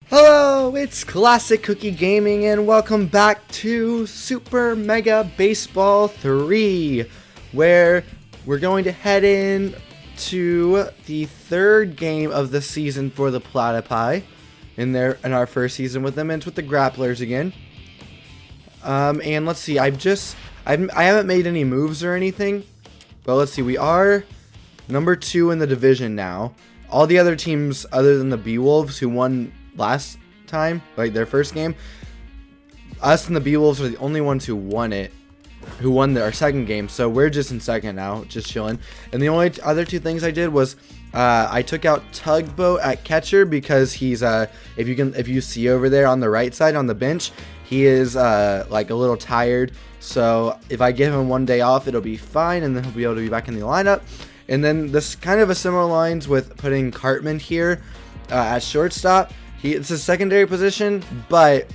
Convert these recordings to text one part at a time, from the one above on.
Hello, it's Classic Cookie Gaming and welcome back to Super Mega Baseball 3, where we're going to head in to the third game of the season for the Platypi in our first season with them, and it's with the Grapplers again. And let's see, I haven't made any moves or anything, but let's see, we are number 2 in the division now. All the other teams other than the Beewolves, who won last time, like their first game, us and the Beewolves are the only ones who won our second game, so we're just in second now, just chilling. And the only other two things I did was I took out Tugboat at catcher because he's if you see over there on the right side on the bench, he is like a little tired, so if I give him one day off, it'll be fine, and then he'll be able to be back in the lineup. And then this kind of a similar lines with putting Cartman here at shortstop. It's a secondary position, but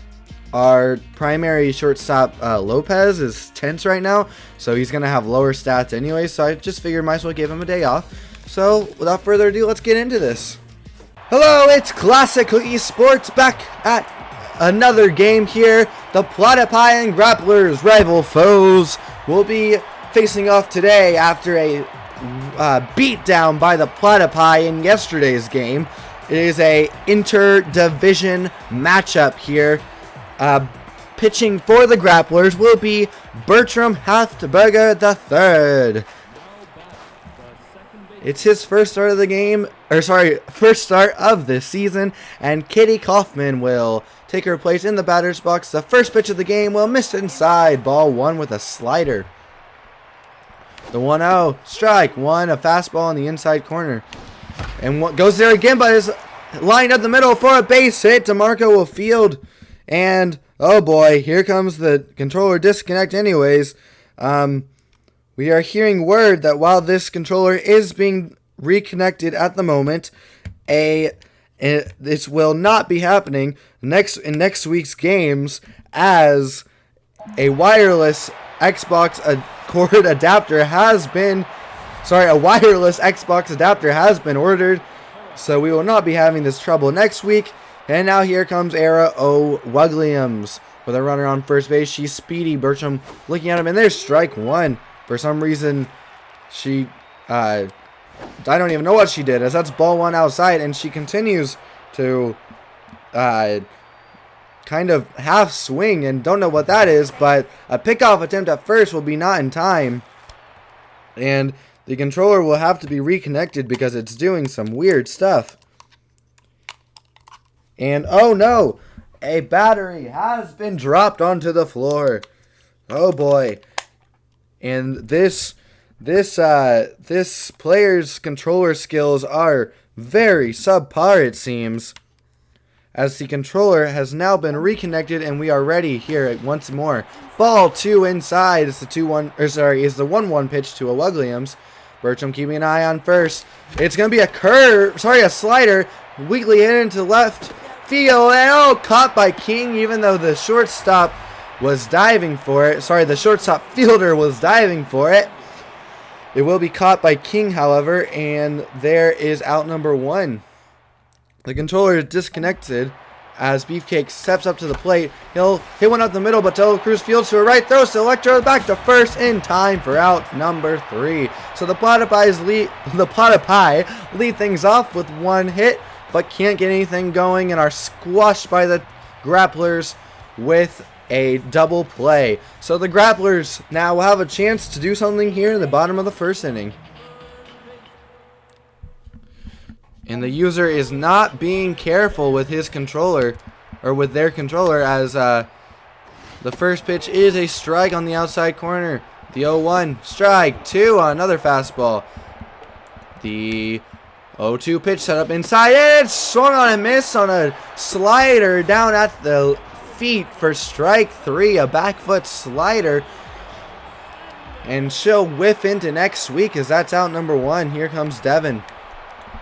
our primary shortstop, Lopez, is tense right now, so he's going to have lower stats anyway, so I just figured might as well give him a day off. So, without further ado, let's get into this. Hello, it's Classic Cookie Sports back at another game here. The Platypi and Grapplers, rival foes, will be facing off today after a beatdown by the Platypi in yesterday's game. It is a inter-division matchup here. Pitching for the Grapplers will be Bertram Haftberger III. It's his first start of the game, first start of this season, and Kitty Kaufman will take her place in the batter's box. The first pitch of the game will miss inside, ball one with a slider. The 1-0, strike one, a fastball in the inside corner. And what goes there again, but is lined up the middle for a base hit. DeMarco will field. And, oh boy, here comes the controller disconnect anyways. We are hearing word that while this controller is being reconnected at the moment, this will not be happening in next week's games, as a wireless Xbox a wireless Xbox adapter has been ordered, so we will not be having this trouble next week. And now here comes Herra Williams with a runner on first base. She's speedy. Bertram looking at him, and there's strike one. For some reason, I don't even know what she did, as that's ball one outside, and she continues to kind of half swing, and don't know what that is, but a pickoff attempt at first will be not in time, and the controller will have to be reconnected because it's doing some weird stuff. And oh no, a battery has been dropped onto the floor. Oh boy. And this player's controller skills are very subpar, it seems, as the controller has now been reconnected and we are ready here once more. Ball 2 inside is the 1-1 pitch to a Williams. Bertram keeping an eye on first. It's going to be a slider, weakly hit into left field, and caught by King, even though the shortstop was diving for it. The shortstop fielder was diving for it. It will be caught by King, however, and there is out number 1. The controller is disconnected as Beefcake steps up to the plate. He'll hit one up the middle, but Dela Cruz fields to a right, throws to Electro back to first in time for out number 3. So the Platypi lead things off with one hit, but can't get anything going and are squashed by the Grapplers with a double play. So the Grapplers now will have a chance to do something here in the bottom of the first inning. And the user is not being careful with his controller, or with their controller, as the first pitch is a strike on the outside corner. The 0-1, strike 2 on another fastball. The 0-2 pitch set up inside, and it's swung on a miss on a slider down at the feet for strike 3, a back foot slider. And she'll whiff into next week, as that's out number 1. Here comes Devin.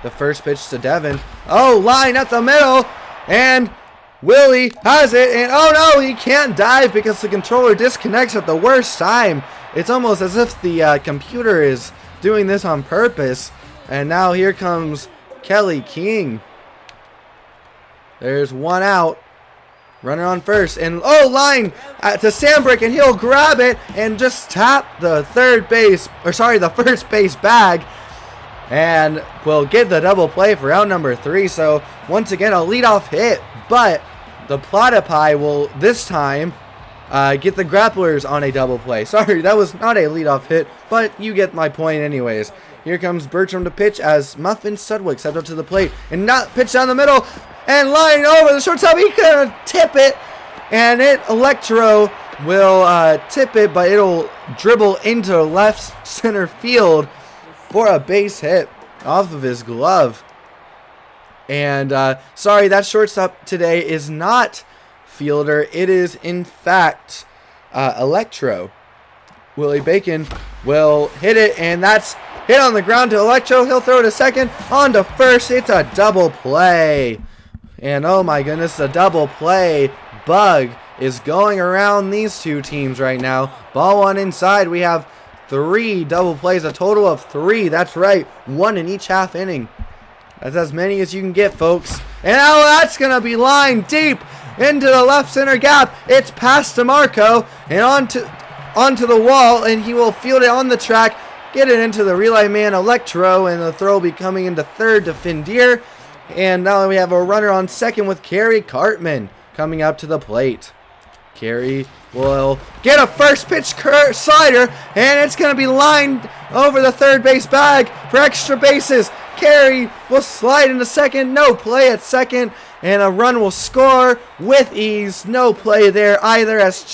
The first pitch to Devin. Oh, line up the middle. And Willie has it. And oh no, he can't dive because the controller disconnects at the worst time. It's almost as if the computer is doing this on purpose. And now here comes Kelly King. There's one out. Runner on first, and line to Sandbrick, and he'll grab it and just tap the the first base bag, and will get the double play for out number 3. So once again, a leadoff hit, but the Platypi will this time get the grapplers on a double play. Sorry, that was not a leadoff hit, but you get my point anyways. Here comes Bertram to pitch as Muffin Sudwick steps up to the plate and not pitch down the middle. And line over the shortstop, he could tip it, and Electro will tip it, but it'll dribble into left center field for a base hit off of his glove. And sorry, that shortstop today is not Fielder. It is in fact Electro. Willie Bacon will hit it, and that's hit on the ground to Electro. He'll throw it to second, on to first. It's a double play. And oh my goodness, the double play bug is going around these two teams right now. Ball one inside. We have 3 double plays, a total of 3. That's right, 1 in each half inning. That's as many as you can get, folks. And now that's going to be lined deep into the left center gap. It's past DeMarco and onto the wall, and he will field it on the track, get it into the relay man Electro, and the throw will be coming into third to Findier. And now we have a runner on second with Kerry Cartman coming up to the plate. Kerry will get a first pitch slider, and it's going to be lined over the third base bag for extra bases. Kerry will slide into second, no play at second, and a run will score with ease. No play there either as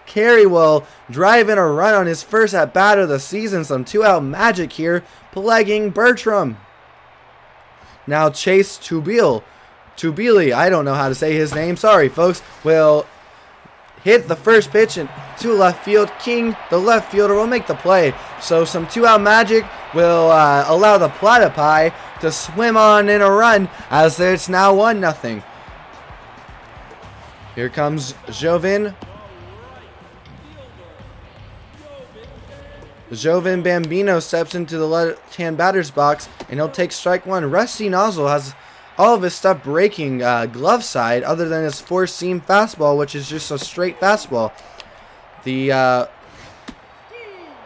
Kerry will drive in a run on his first at bat of the season. Some 2-out magic here, plaguing Bertram. Now Chase Tubili, I don't know how to say his name, sorry folks, will hit the first pitch to left field. King, the left fielder, will make the play. So some 2-out magic will allow the Platypi to swim on in a run as it's now 1-0. Here comes Joven Bambino steps into the left-hand batter's box, and he'll take strike 1. Rusty Nozzle has all of his stuff breaking glove side, other than his four-seam fastball, which is just a straight fastball. The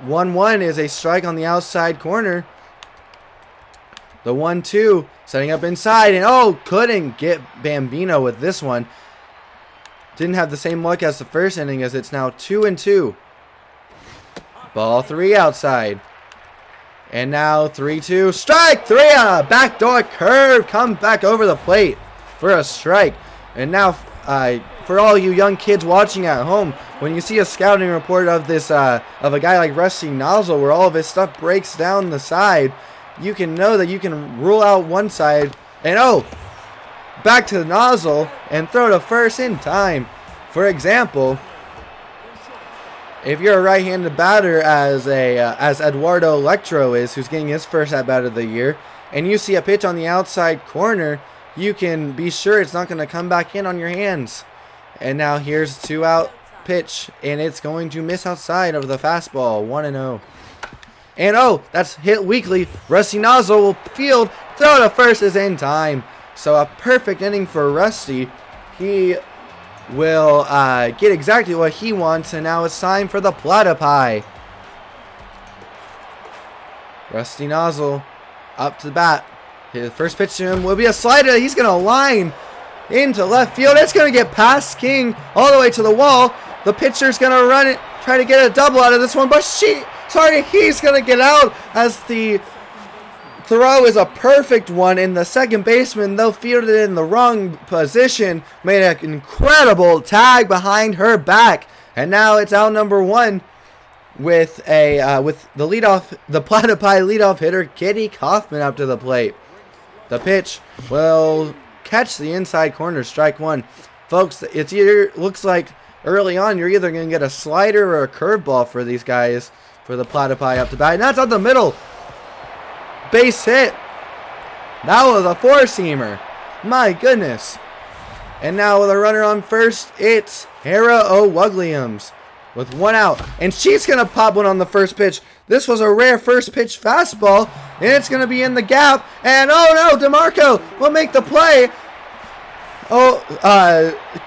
1-1 is a strike on the outside corner. The 1-2 setting up inside, and couldn't get Bambino with this one. Didn't have the same luck as the first inning, as it's now 2-2. Ball 3 outside. And now 3-2. Strike 3 on a backdoor curve. Come back over the plate for a strike. And now for all you young kids watching at home, when you see a scouting report of this of a guy like Rusty Nozzle, where all of his stuff breaks down the side, you can know that you can rule out one side and back to the Nozzle and throw to first in time. For example, if you're a right-handed batter as Eduardo Electro is, who's getting his first at-bat of the year, and you see a pitch on the outside corner, you can be sure it's not going to come back in on your hands. And now here's 2-out pitch, and it's going to miss outside of the fastball, 1-0. And that's hit weakly. Rusty Nozzle will field, throw to first is in time. So a perfect inning for Rusty. He will get exactly what he wants, and now it's time for the Platypi. Rusty Nozzle up to the bat. His first pitch to him will be a slider. He's going to line into left field. It's going to get past King all the way to the wall. The pitcher's going to run it, try to get a double out of this one, but he's going to get out as the throw is a perfect one, and the second baseman, though fielded in the wrong position, made an incredible tag behind her back. And now it's out number 1 with the Platypi leadoff hitter Kitty Kaufman up to the plate. The pitch will catch the inside corner, strike 1. Folks, it's either looks like early on you're either going to get a slider or a curveball for these guys, for the Platypi up to bat. And that's out the middle. Base hit. That was a four-seamer. My goodness. And now with a runner on first, it's Herra O'Wugliams. with 1 out. And she's going to pop one on the first pitch. This was a rare first pitch fastball. And it's going to be in the gap. And oh no, DeMarco will make the play. Oh,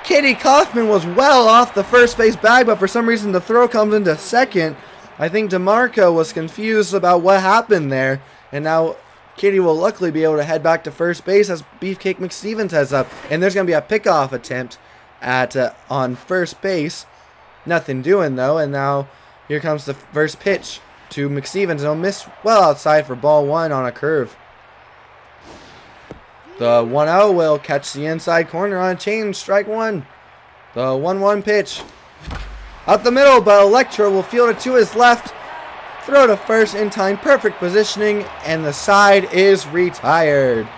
Katie Kaufman was well off the first base bag, but for some reason the throw comes into second. I think DeMarco was confused about what happened there. And now Katie will luckily be able to head back to first base as Beefcake McStevens heads up. And there's going to be a pickoff attempt at on first base. Nothing doing though. And now here comes the first pitch to McStevens. He'll miss well outside for ball 1 on a curve. The 1-0 will catch the inside corner on a change. Strike 1. The 1-1 pitch. Up the middle, but Electra will field it to his left. Throw to first in time. Perfect positioning. And the side is retired.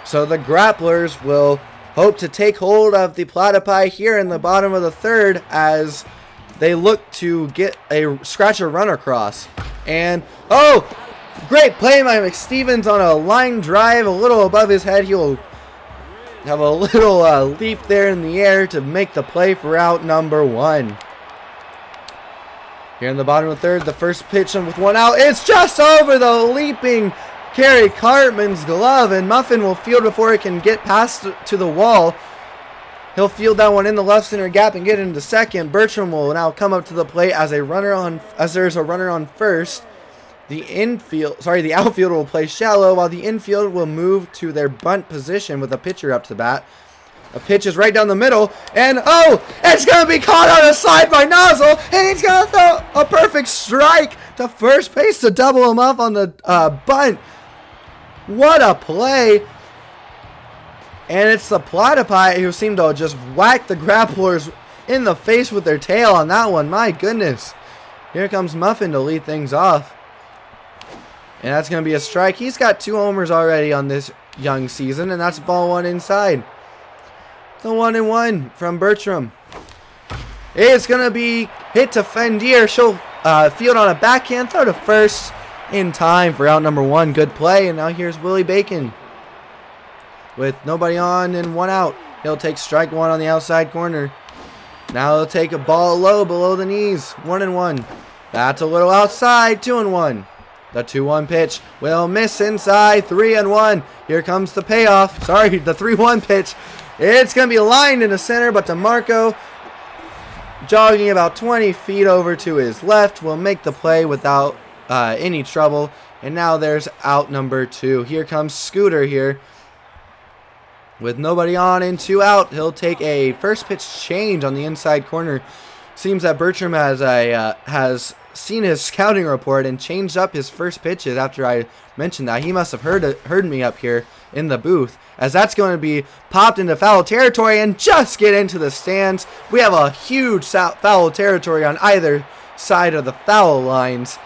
So the Grapplers will hope to take hold of the Platypi here in the bottom of the third as they look to get a scratcher run across. And, oh! Great play by McStevens on a line drive a little above his head. He'll have a little leap there in the air to make the play for out number 1. Here in the bottom of the third, the first pitch with 1 out. It's just over the leaping Carrie Cartman's glove, and Muffin will field before it can get past to the wall. He'll field that one in the left center gap and get into second. Bertram will now come up to the plate as there's a runner on first. The outfield will play shallow while the infield will move to their bunt position with a pitcher up to bat. A pitch is right down the middle, and oh, it's going to be caught on the side by Nozzle, and he's going to throw a perfect strike to first base to double him up on the bunt. What a play. And it's the Platypi who seem to just whack the Grapplers in the face with their tail on that one. My goodness. Here comes Muffin to lead things off. And that's going to be a strike. He's got 2 homers already on this young season, and that's ball 1 inside. The 1-1 from Bertram. It's going to be hit to Fendier. She'll field on a backhand, throw to first in time for out number 1. Good play. And now here's Willie Bacon. With nobody on and 1 out. He'll take strike 1 on the outside corner. Now he'll take a ball low below the knees. 1-1. That's a little outside. 2-1. The 2-1 pitch will miss inside. 3-1. Here comes the payoff. Sorry, the 3-1 pitch. It's going to be lined in the center, but DeMarco, jogging about 20 feet over to his left, will make the play without any trouble. And now there's out number 2. Here comes Scooter here. With nobody on and 2 out, he'll take a first pitch change on the inside corner. Seems that Bertram has seen his scouting report and changed up his first pitches after I mentioned that. He must have heard me up here in the booth, as that's going to be popped into foul territory and just get into the stands. We have a huge foul territory on either side of the foul lines,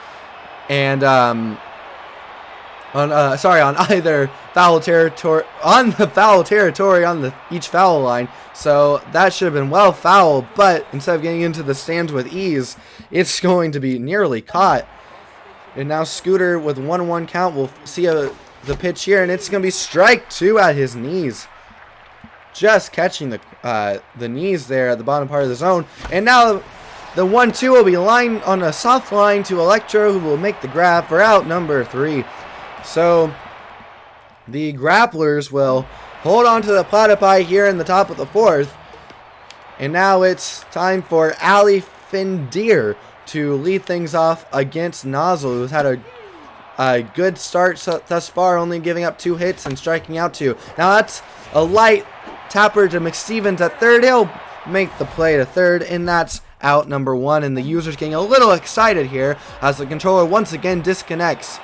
and on either foul territory, on the foul territory on each foul line. So that should have been well foul, but instead of getting into the stands with ease, it's going to be nearly caught. And now Scooter with 1-1 count will see the pitch here, and it's going to be strike 2 at his knees. Just catching the knees there at the bottom part of the zone. And now the 1-2 will be lined on a soft line to Electro, who will make the grab for out number 3. So the Grapplers will hold on to the Platypi here in the top of the 4th. And now it's time for Ali Fendier to lead things off against Nozzle, who's had a good start thus far, only giving up 2 hits and striking out 2. Now that's a light tapper to McStevens at third. He'll make the play to third, and that's out number 1. And the user's getting a little excited here as the controller once again disconnects.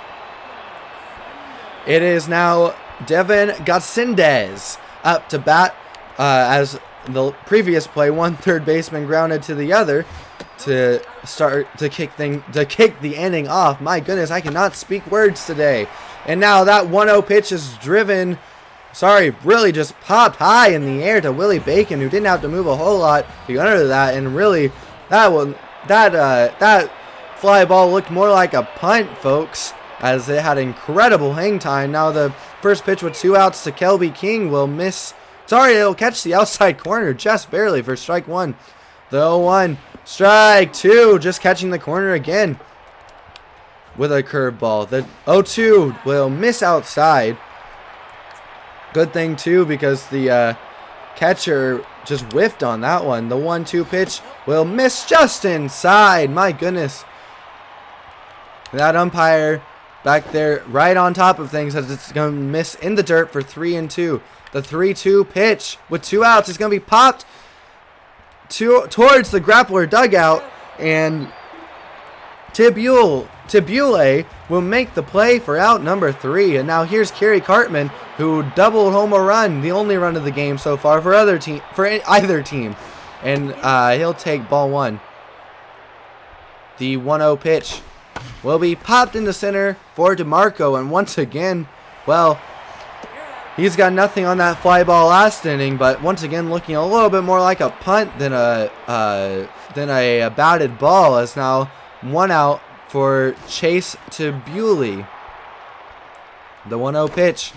It is now Devin Gassindez up to bat, as the previous play, one third baseman grounded to the other to start to kick the inning off. My goodness, I cannot speak words today. And now that 1-0 pitch is really just popped high in the air to Willie Bacon, who didn't have to move a whole lot to get under that. And really, that fly ball looked more like a punt, folks, as it had incredible hang time. Now the first pitch with 2 outs to Kelby King will miss. It'll catch the outside corner just barely for strike 1. The 0-1 Strike 2, just catching the corner again with a curveball. The 0-2 will miss outside. Good thing too, because the catcher just whiffed on that one. The 1-2 pitch will miss just inside. My goodness. That umpire back there right on top of things as it's going to miss in the dirt for 3-2. The 3-2 pitch with 2 outs is going to be popped towards the grappler dugout, and Tibule will make the play for out number 3. And now here's Kerry Cartman, who doubled home a run, the only run of the game so far for either team. And he'll take ball 1. The 1-0 pitch will be popped into center for DeMarco, and once again, well, he's got nothing on that fly ball last inning, but once again looking a little bit more like a punt than a batted ball, as now 1 out for Chase Tibule. The 1-0 pitch.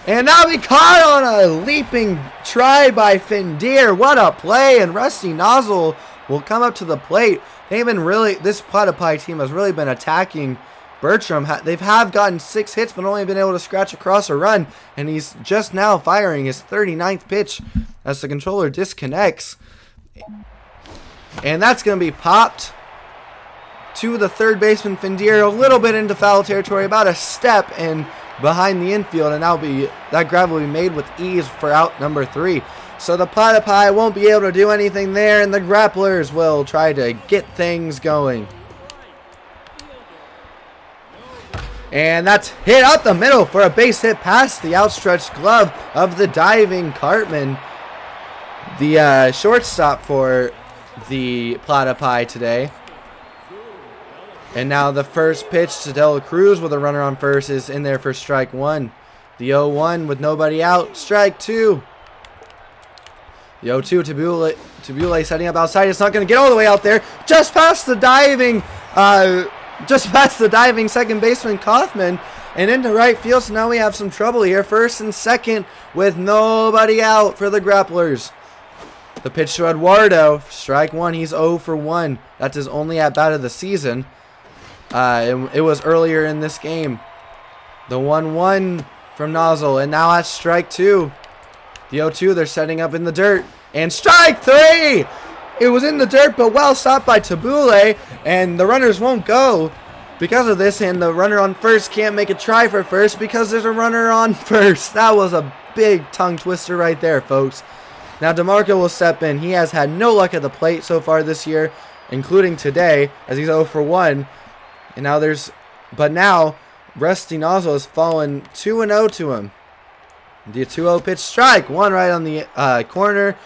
And now we caught on a leaping try by Findeer. What a play, and Rusty Nozzle will come up to the plate. This Platypi team has really been attacking Bertram. They've gotten 6 hits, but only been able to scratch across a run. And he's just now firing his 39th pitch as the controller disconnects. And that's going to be popped to the third baseman, Findeer, a little bit into foul territory, about a step and behind the infield. And that grab will be made with ease for out number 3. So the Platypi won't be able to do anything there, and the Grapplers will try to get things going. And that's hit out the middle for a base hit past the outstretched glove of the diving Cartman, the shortstop for the Platypi today. And now the first pitch to De La Cruz with a runner on first is in there for strike 1. The 0-1 with nobody out, strike 2. The 0-2, Tibule setting up outside. It's not going to get all the way out there. Just past the diving second baseman Kaufman and into right field. So now we have some trouble here. First and second with nobody out for the Grapplers. The pitch to Eduardo, strike 1. He's 0 for 1. That's his only at bat of the season. It was earlier in this game. The 1-1 from Nozzle, and now that's strike 2. The 0-2, they're setting up in the dirt. And strike 3! It was in the dirt, but well stopped by Tibule, and the runners won't go because of this, and the runner on first can't make a try for first because there's a runner on first. That was a big tongue twister right there, folks. Now DeMarco will step in. He has had no luck at the plate so far this year, including today, as he's 0 for 1. And now Rusty Nozzle has fallen 2-0 to him. The 2-0 pitch, strike 1 right on the corner,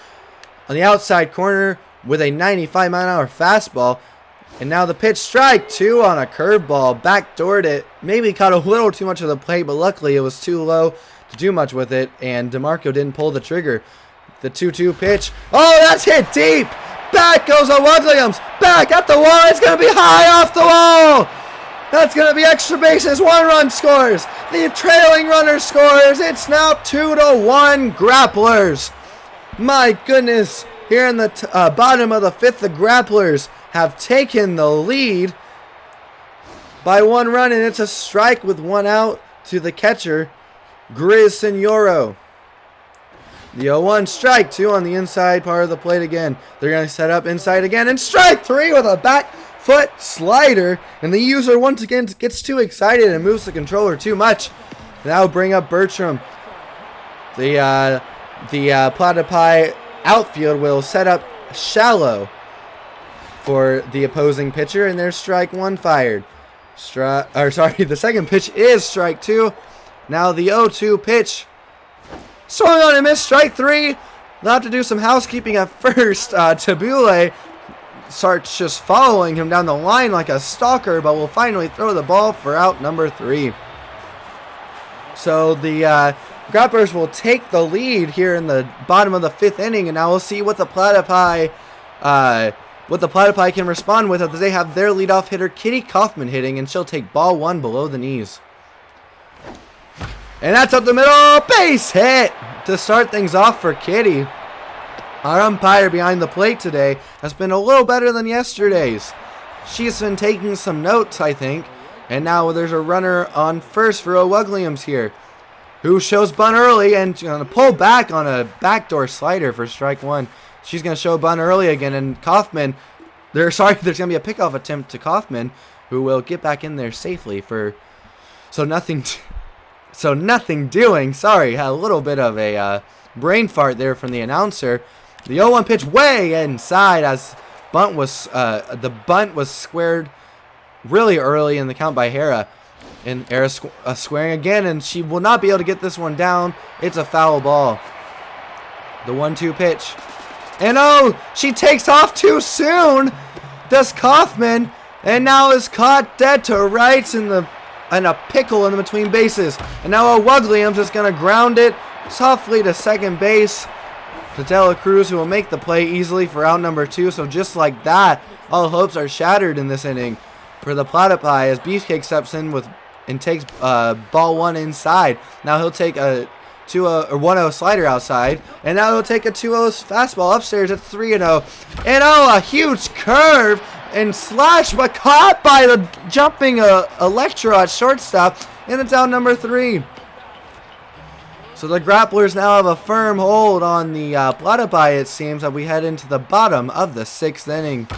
on the outside corner with a 95-mile-an-hour fastball. And now the pitch, strike 2 on a curveball, backdoored it. Maybe caught a little too much of the plate, but luckily it was too low to do much with it, and DeMarco didn't pull the trigger. The 2-2 pitch, oh, that's hit deep. Back goes Williams, back at the wall. It's going to be high off the wall. That's going to be extra bases. 1 run scores. The trailing runner scores. It's now 2-1 Grapplers. My goodness. Here in the bottom of the 5th, the Grapplers have taken the lead by 1 run, and it's a strike with 1 out to the catcher, Grizz Senoro. The 0-1, strike 2 on the inside part of the plate again. They're going to set up inside again, and strike 3 with a back foot slider, and the user once again gets too excited and moves the controller too much. Now bring up Bertram. The Platypi outfield will set up shallow for the opposing pitcher, and there's strike 1 fired. The second pitch is strike 2. Now the 0-2 pitch, swung on and missed, strike 3. They'll have to do some housekeeping at first. Tibule starts just following him down the line like a stalker, but will finally throw the ball for out number 3. So the Grapplers will take the lead here in the bottom of the 5th inning, and now we'll see what the Platypi can respond with, as they have their leadoff hitter Kitty Kaufman hitting, and she'll take ball 1 below the knees. And that's up the middle, base hit to start things off for Kitty. Our umpire behind the plate today has been a little better than yesterday's. She's been taking some notes, I think. And now there's a runner on first for O'Wugliams here, who shows bunt early and going to pull back on a backdoor slider for strike one. She's going to show bunt early again, and Kaufman, there's going to be a pickoff attempt to Kaufman, who will get back in there safely for nothing doing. Sorry, had a little bit of a brain fart there from the announcer. The 0-1 pitch way inside as the bunt was squared really early in the count by Herra. And Herra squaring again, and she will not be able to get this one down. It's a foul ball. The 1-2 pitch. And oh, she takes off too soon. Does Kaufman, and now is caught dead to rights in a pickle in between bases. And now O'Wugliams is going to ground it softly to second base. To Dela Cruz, who will make the play easily for out number 2. So just like that, all hopes are shattered in this inning for the Platypi as Beefcake steps in and takes ball 1 inside. Now he'll take a 2-0 or 1-0 slider outside, and now he'll take a 2-0 fastball upstairs at 3-0. And oh, a huge curve and slash, but caught by the jumping Electro at shortstop, and it's out number 3. So the Grapplers now have a firm hold on the Platypi, it seems, as we head into the bottom of the 6th inning.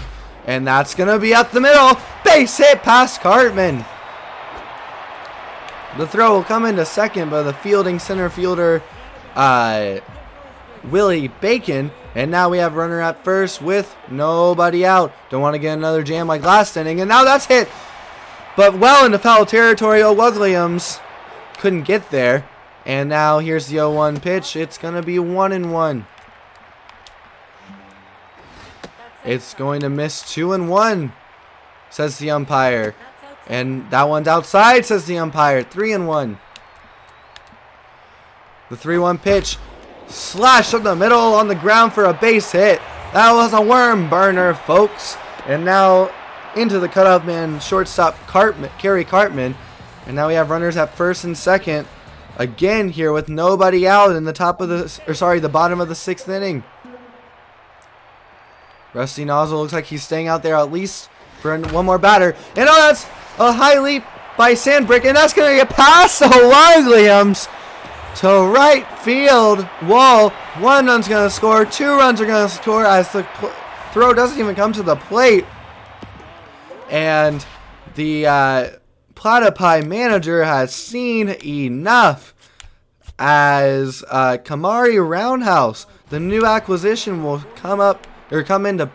And that's going to be up the middle. Base hit past Cartman. The throw will come into second, but the fielding center fielder, Willie Bacon. And now we have runner at first with nobody out. Don't want to get another jam like last inning. And now that's hit. But well into foul territory. O'Wugliams couldn't get there. And now here's the 0-1 pitch. It's going to be 1-1. It's going to miss 2-1, says the umpire. And that one's outside, says the umpire. 3-1. The 3-1 pitch. Slash up the middle on the ground for a base hit. That was a worm burner, folks. And now into the cutoff man, shortstop Kerry Cartman. And now we have runners at first and second. Again here with nobody out in the the bottom of the 6th inning. Rusty Nozzle looks like he's staying out there at least for one more batter. And oh, that's a high leap by Sandbrick, and that's going to get past O'Wugliams to right field wall. 1 run's going to score, 2 runs are going to score as the throw doesn't even come to the plate. And the Platypi manager has seen enough as Kamari Roundhouse, the new acquisition, will come into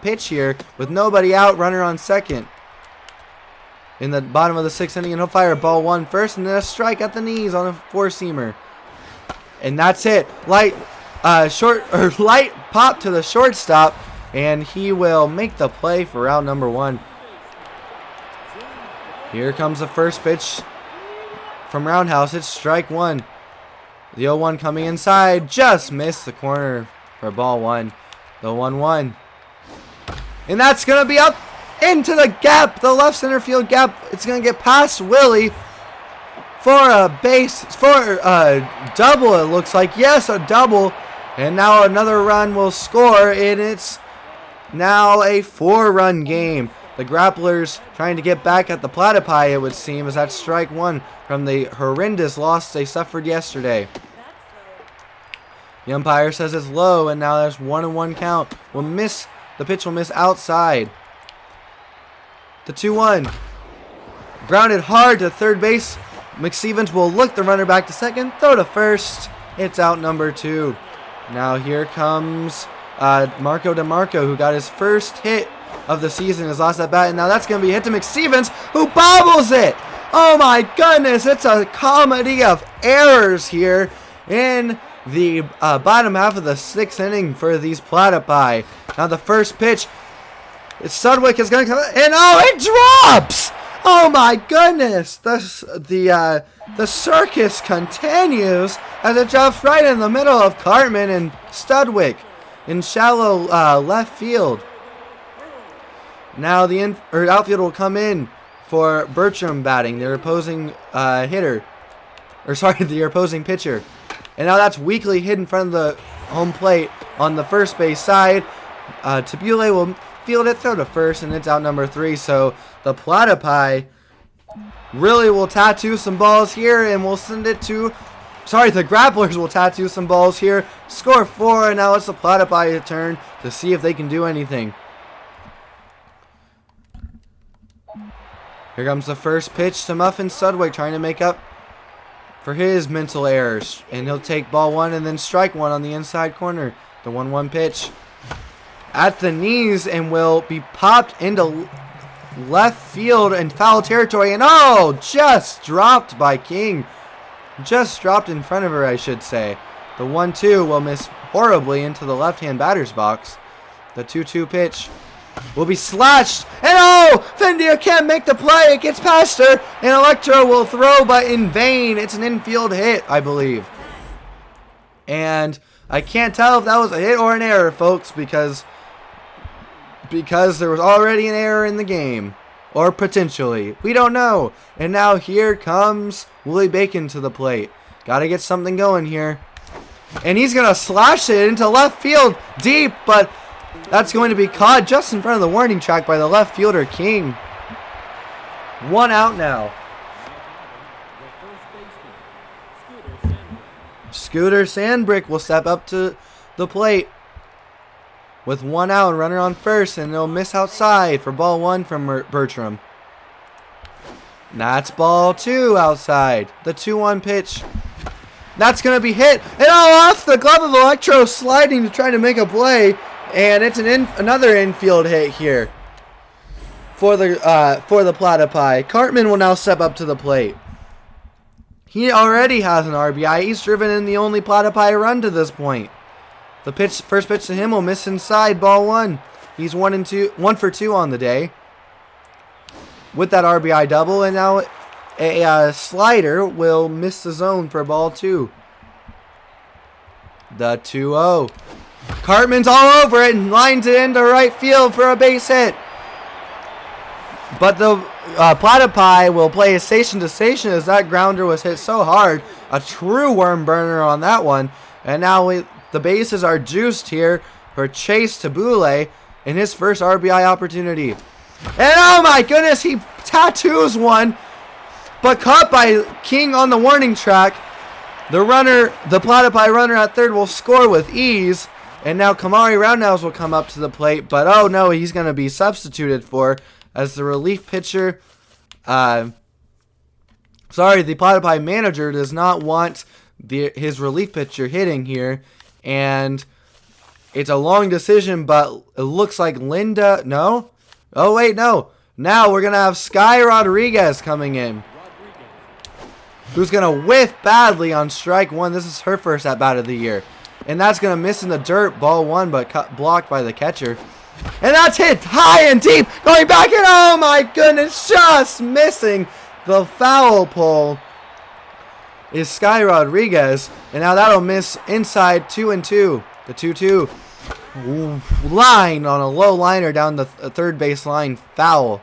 pitch here with nobody out, runner on second in the bottom of the 6th inning, and he'll fire ball 1 first, and then a strike at the knees on a 4-seamer. And that's it. Light pop to the shortstop, and he will make the play for out number 1. Here comes the first pitch from Roundhouse. It's strike 1. The 0-1 coming inside, just missed the corner for ball 1. The 1-1. And that's going to be up into the gap, the left center field gap. It's going to get past Willie for a double, it looks like. Yes, a double. And now another run will score, and it's now a 4-run game. The Grapplers trying to get back at the Platypi, it would seem, as that's strike 1 from the horrendous loss they suffered yesterday. The umpire says it's low, and now there's 1-1 count. The pitch will miss outside. The 2-1. Grounded hard to third base. McStevens will look the runner back to second. Throw to first. It's out number 2. Now here comes Marco DeMarco, who got his first hit of the season, his last at bat. And now that's going to be hit to McStevens, who bobbles it. Oh my goodness. It's a comedy of errors here in the bottom half of the 6th inning for these Platypi. Now the first pitch, Studwick is going to come, and oh, it drops! Oh my goodness! The circus continues as it drops right in the middle of Cartman and Studwick in shallow left field. Now the outfield will come in for Bertram batting, their opposing the opposing pitcher. And now that's weakly hit in front of the home plate on the first base side. Tabule will field it, throw to first, and it's out number 3. So the Platypi really will tattoo some balls here, and we'll send it to... Sorry, the Grapplers will tattoo some balls here. Score 4, and now it's the Platypi's turn to see if they can do anything. Here comes the first pitch to Muffin Studwick, trying to make up for his mental errors. And he'll take ball 1 and then strike 1 on the inside corner. The 1-1 pitch at the knees and will be popped into left field and foul territory. And oh, just dropped by King. Just dropped in front of her, I should say. The 1-2 will miss horribly into the left-hand batter's box. The 2-2 pitch will be slashed. And oh, Fendia can't make the play. It gets past her. And Electro will throw, but in vain. It's an infield hit, I believe. And I can't tell if that was a hit or an error, folks, because there was already an error in the game. Or potentially. We don't know. And now here comes Willie Bacon to the plate. Gotta get something going here. And he's going to slash it into left field deep, but that's going to be caught just in front of the warning track by the left fielder, King. 1 out now. Scooter Sandbrick will step up to the plate with 1 out, runner on first, and they'll miss outside for ball 1 from Bertram. That's ball 2 outside. The 2-1 pitch. That's going to be hit. And oh, off the glove of Electro, sliding to try to make a play. And it's another infield hit here for the Platypi. Cartman will now step up to the plate. He already has an RBI. He's driven in the only Platypi run to this point. The first pitch to him will miss inside, ball 1. He's 1 for 2 on the day with that RBI double, and now a slider will miss the zone for ball 2. The 2-0. Cartman's all over it and lines it into right field for a base hit. But the Platypi will play a station to station as that grounder was hit so hard. A true worm burner on that one. And now the bases are juiced here for Chase Tabule in his first RBI opportunity. And oh my goodness, he tattoos one, but caught by King on the warning track. The Platypi runner at third will score with ease. And now Kamari Roundhouse will come up to the plate, but oh no, he's going to be substituted for as the relief pitcher. The Platypi manager does not want his relief pitcher hitting here, and it's a long decision, but it looks like Linda, no? Oh wait, no. Now we're going to have Sky Rodriguez coming in, who's going to whiff badly on strike 1. This is her first at-bat of the year. And that's going to miss in the dirt, ball 1, but blocked by the catcher. And that's hit high and deep, going back, and oh my goodness, just missing the foul pole is Sky Rodriguez. And now that'll miss inside 2-2. The 2-2 line on a low liner down the third base line, foul.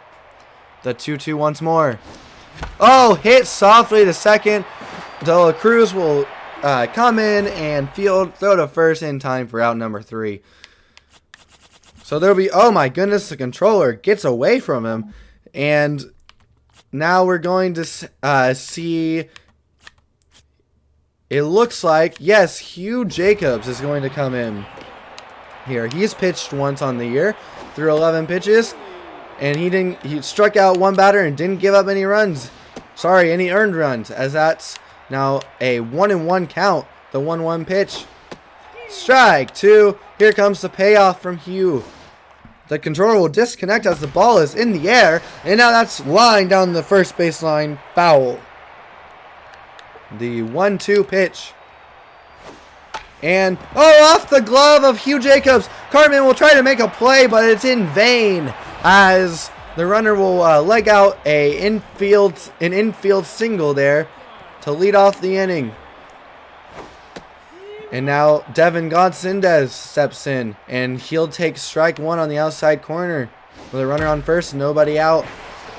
The 2-2 once more. Oh, hit softly to second. De La Cruz will come in and field, throw to first in time for out number 3. So there'll be, oh my goodness, the controller gets away from him. And now we're going to see, it looks like, yes, Hugh Jacobs is going to come in here. He's pitched once on the year through 11 pitches. And he struck out 1 batter and didn't give up any runs. Sorry, any earned runs, as that's now a 1-1 count. The 1-1 pitch. Strike 2. Here comes the payoff from Hugh. The controller will disconnect as the ball is in the air. And now that's lined down the first baseline, foul. The 1-2 pitch. And, oh, off the glove of Hugh Jacobs. Cartman will try to make a play, but it's in vain, as the runner will leg out an infield single there to lead off the inning. And now Devin Godsendez steps in, and he'll take strike 1 on the outside corner with a runner on first, nobody out.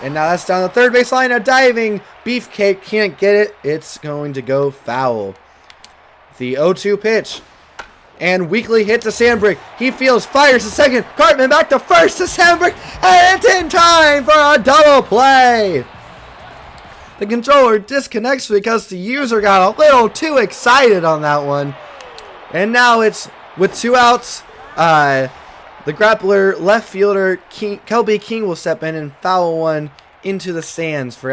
And now that's down the third base line. A diving Beefcake can't get it. It's going to go foul. The 0-2 pitch. And weakly hit to Sandberg. He fields, fires to second. Cartman back to first to Sandberg. And it's in time for a double play. The controller disconnects because the user got a little too excited on that one. And now it's with 2 outs. The grappler left fielder Kelby King will step in and foul one into the stands for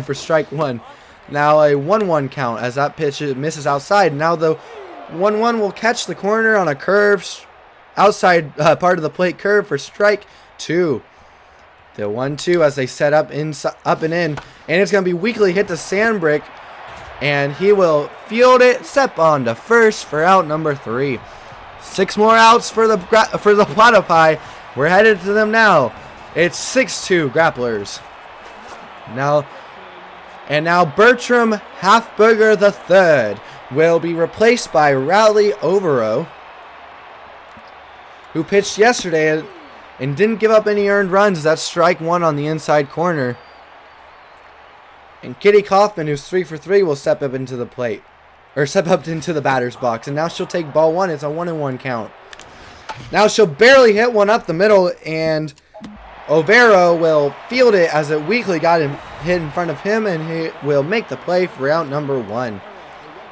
for strike 1. Now a 1-1 count as that pitch misses outside. Now the 1-1 will catch the corner on a curve, outside part of the plate curve for strike 2. The 1-2 as they set up and in, and it's going to be weakly hit to Sandbrick, and he will field it, step on to first for out number 3. 6 more outs for the Platypi. We're headed to them now. It's 6-2 Grapplers. Now Bertram Halfburger III will be replaced by Rowley Overo, who pitched yesterday and didn't give up any earned runs. That's strike 1 on the inside corner. And Kitty Kaufman, who's 3 for 3, will step up into the plate, or step up into the batter's box. And now she'll take ball 1. It's a 1-1 count. Now she'll barely hit one up the middle, and Overo will field it as it weakly got hit in front of him, and he will make the play for out number 1.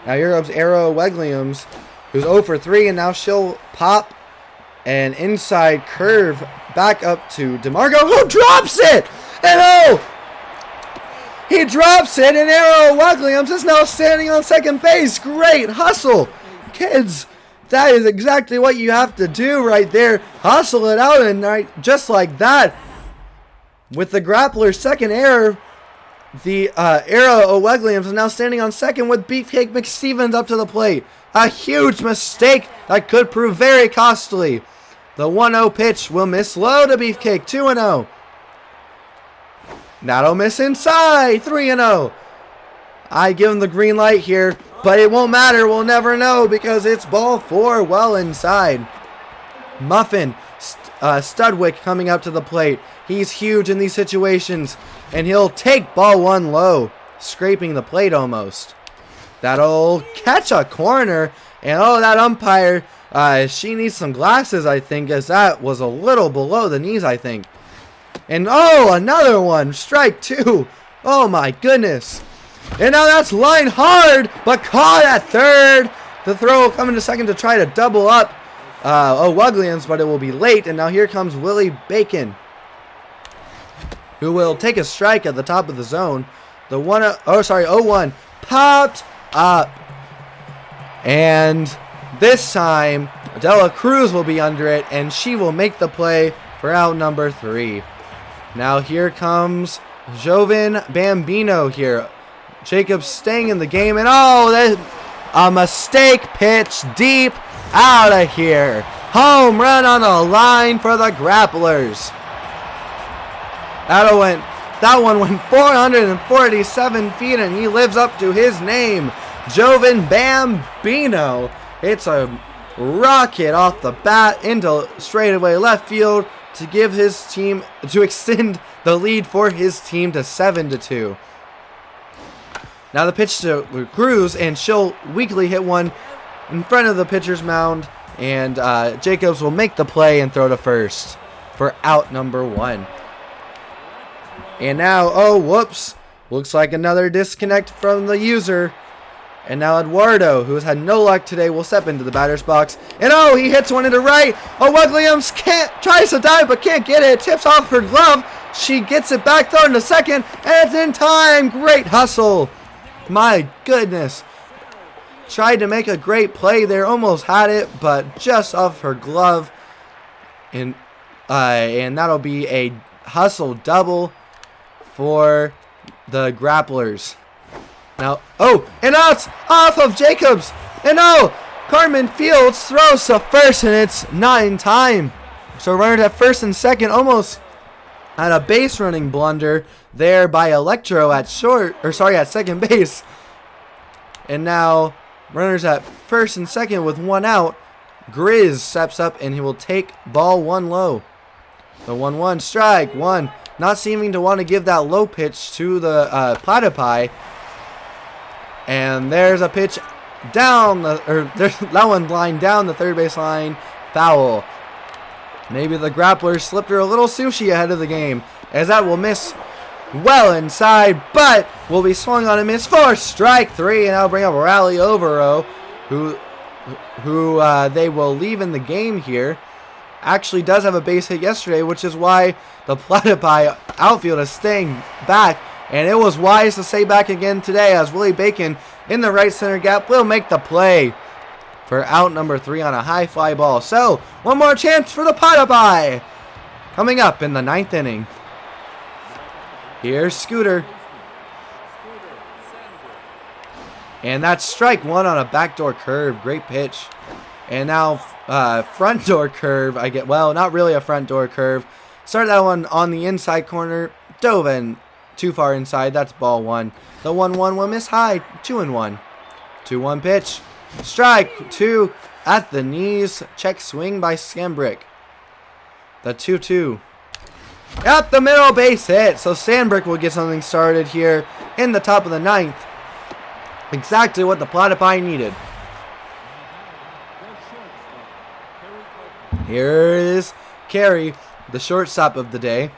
Now here comes Arrow Wegliams, who's 0 for 3, and now she'll pop an inside curve back up to DeMarco, who drops it! And he drops it, and Arrow Wegliams is now standing on second base. Great hustle, kids. That is exactly what you have to do right there. Hustle it out, and just like that, with the grappler's second error, the Arrow Wegliams is now standing on second with Beefcake McStevens up to the plate. A huge mistake that could prove very costly. The 1-0 pitch will miss low to Beefcake, 2-0. That'll miss inside, 3-0. I give him the green light here, but it won't matter. We'll never know because it's ball 4 well inside. Muffin, Studwick coming up to the plate. He's huge in these situations, and he'll take ball 1 low, scraping the plate almost. That'll catch a corner, and that umpire, she needs some glasses, I think, as that was a little below the knees, I think. And another one, strike 2. Oh my goodness. And now that's line hard, but caught at third. The throw will come into second to try to double up Wegliams, but it will be late. And now here comes Willie Bacon, who will take a strike at the top of the zone. The 0-1 popped up. And this time, Adela Cruz will be under it, and she will make the play for out number 3. Now here comes Joven Bambino here. Jacobs staying in the game, and a mistake pitch deep out of here. Home run on the line for the Grapplers. That one went 447 feet, and he lives up to his name, Joven Bambino. It's a rocket off the bat into straightaway left field to give his team, to extend the lead for his team to 7-2. Now the pitch to Cruz, and she'll weakly hit one in front of the pitcher's mound, and Jacobs will make the play and throw to first for out number 1. And now, whoops, looks like another disconnect from the user. And now Eduardo, who has had no luck today, will step into the batter's box. And he hits one into right. Wegliams tries to dive but can't get it. Tips off her glove. She gets it back, thrown to second, and it's in time. Great hustle. My goodness. Tried to make a great play there. Almost had it, but just off her glove. And that'll be a hustle double for the Grapplers. Now, and now it's off of Jacobs. And Carmen Fields throws to first, and it's not in time. So runners at first and second almost had a base running blunder there by Electro at second base. And now runners at first and second with 1 out. Grizz steps up, and he will take ball 1 low. The 1-1 strike 1. Not seeming to want to give that low pitch to the Platypi. And there's a pitch down that one line down the third base line. Foul. Maybe the grappler slipped her a little sushi ahead of the game, as that will miss well inside, but will be swung on and miss for strike 3, and that'll bring up Rally Overo, who they will leave in the game here. Actually does have a base hit yesterday, which is why the Platypi outfield is staying back, and it was wise to stay back again today, as Willie Bacon in the right center gap will make the play for out number 3 on a high fly ball. So, one more chance for the Platypi coming up in the 9th inning. Here's Scooter. And that's strike 1 on a backdoor curve. Great pitch. And now front door curve. Well, not really a front door curve. Started that one on the inside corner. Dove in too far inside. That's ball 1. The 1-1 will miss high. 2-1. 2-1 pitch. Strike 2 at the knees. Check swing by Sandbrick. The 2-2. Up the middle, base hit. So Sandbrick will get something started here in the top of the 9th. Exactly what the Platypi needed. Here is Carey, the shortstop of the day.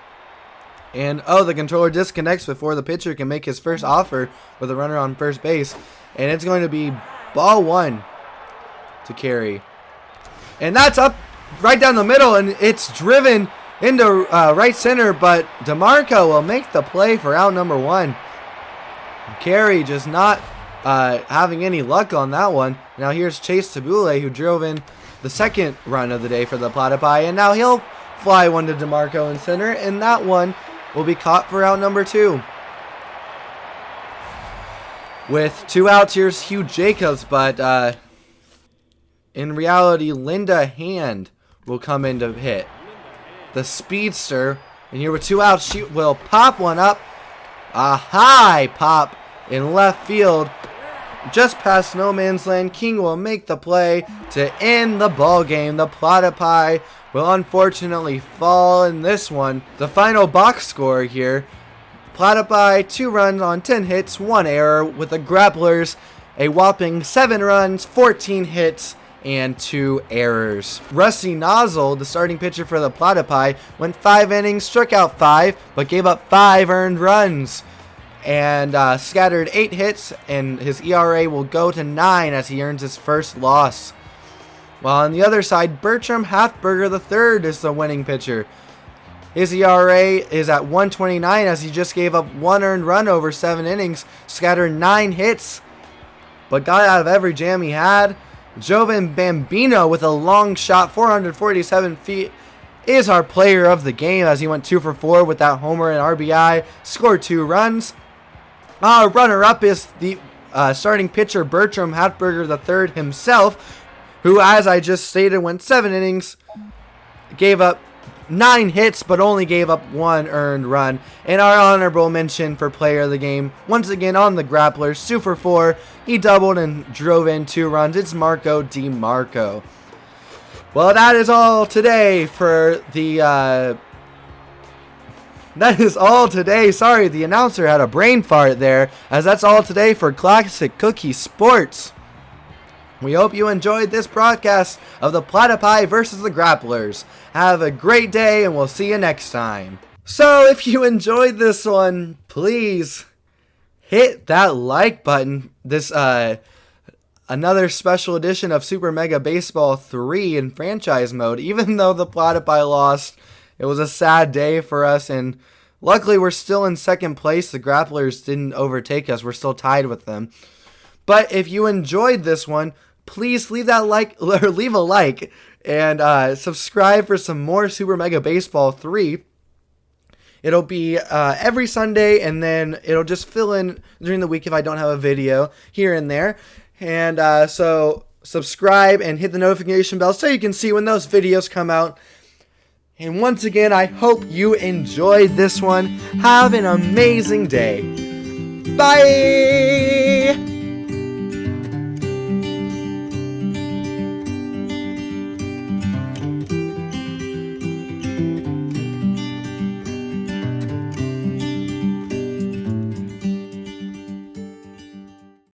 And, the controller disconnects before the pitcher can make his first offer with a runner on first base. And it's going to be ball 1 to Carey. And that's up right down the middle, and it's driven into right center, but DeMarco will make the play for out number 1. Carey just not having any luck on that one. Now here's Chase Tabule, who drove in the second run of the day for the Platypi, and now he'll fly one to DeMarco in center, and that one will be caught for out number 2. With 2 outs, here's Hugh Jacobs, but in reality, Linda Hand will come in to hit. The speedster, and here with 2 outs, she will pop one up. A high pop in left field, just past no man's land. King will make the play to end the ball game. The Platypi will unfortunately fall in this one. The final box score here: Platypi 2 runs on 10 hits, 1 error, with the Grapplers a whopping 7 runs, 14 hits, and 2 errors. Rusty Nozzle, the starting pitcher for the Platypi, went 5 innings, struck out 5, but gave up 5 earned runs, and scattered 8 hits, and his ERA will go to 9 as he earns his first loss. While on the other side, Bertram Halfberger III is the winning pitcher. His ERA is at 1.29 as he just gave up 1 earned run over 7 innings, scattered 9 hits, but got out of every jam he had. Jovan Bambino with a long shot, 447 feet, is our player of the game as he went 2 for 4 with that homer and RBI, scored 2 runs. Our runner-up is the starting pitcher Bertram Halfberger III himself, who, as I just stated, went 7 innings, gave up 9 hits, but only gave up 1 earned run. And our honorable mention for player of the game, once again on the Grapplers, 2 for 4. He doubled and drove in 2 runs. It's Marco DeMarco. Well, that is all today for the... That is all today. Sorry, the announcer had a brain fart there, as that's all today for Classic Cookie Sports. We hope you enjoyed this broadcast of the Platypi versus the Grapplers. Have a great day, and we'll see you next time. So, if you enjoyed this one, please hit that like button. This, another special edition of Super Mega Baseball 3 in franchise mode. Even though the Platypi lost, it was a sad day for us, and luckily we're still in second place. The Grapplers didn't overtake us. We're still tied with them. But if you enjoyed this one, please leave a like and subscribe for some more Super Mega Baseball 3. It'll be every Sunday, and then it'll just fill in during the week if I don't have a video here and there. And so subscribe and hit the notification bell so you can see when those videos come out. And once again, I hope you enjoyed this one. Have an amazing day. Bye!